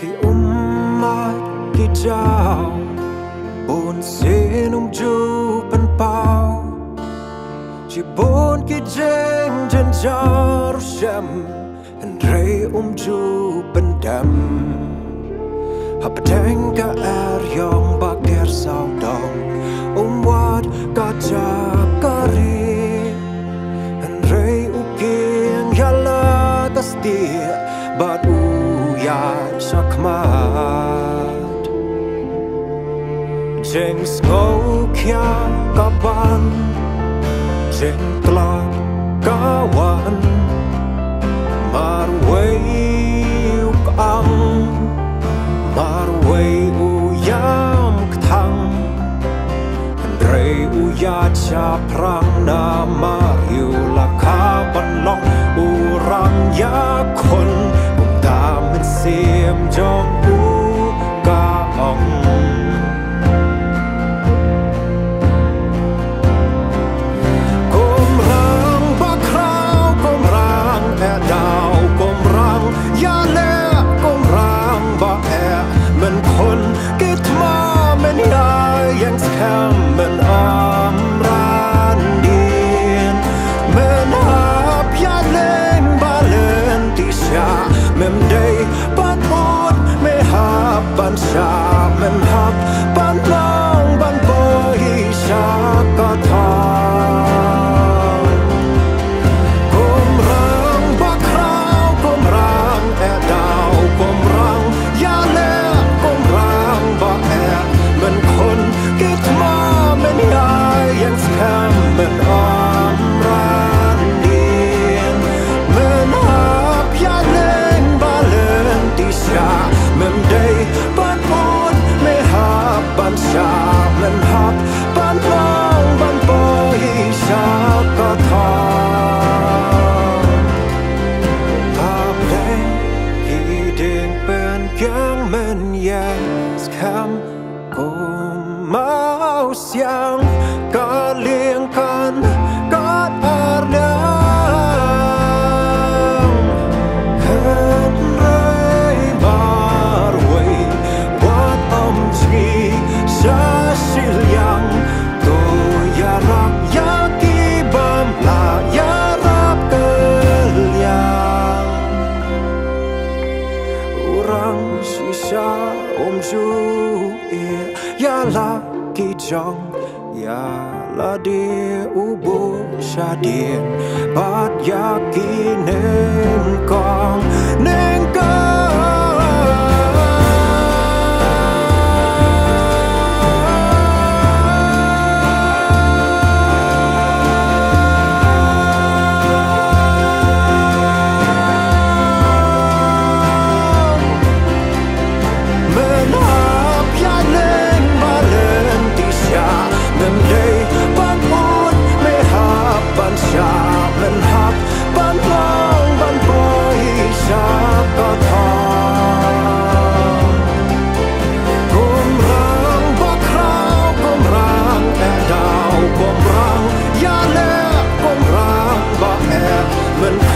Khi umat kita bon senum ju pen pau chỉ bon ki jeng jen Jerusalem en rei ju pen dam hab denk ka yong bak der sau dong wat ka ja kari en rei ukien yalla tas dia bat ya sakmat jeng skau kya kapan jeng tla kawan marway ang marway uyam ktang rei uya cha prang na mariu la kaban long urang ya kon mình xem trong u ca ong com rang ba krau com rang e dao com rang ya le com rang ba e men kon kit ma men ya yang skam men ran dien men hap ya len ba len ti sha mem day ban ot me hap ban sha mem hap ban long ban boy sha ka tha com rang ba krau com rang e dao com rang ya le com rang ba e men kon kit ma men ya yang skam men ran dien men hap ya mem day ban ot me hap ban sha mem hap ban long ban boy sha ka tha hap day ki ding pen kyang men yang skam ko mau siang ka lieng kan ka arda ju e ya la ki jong ya la de u bo sha de bat ya ki nen kong mình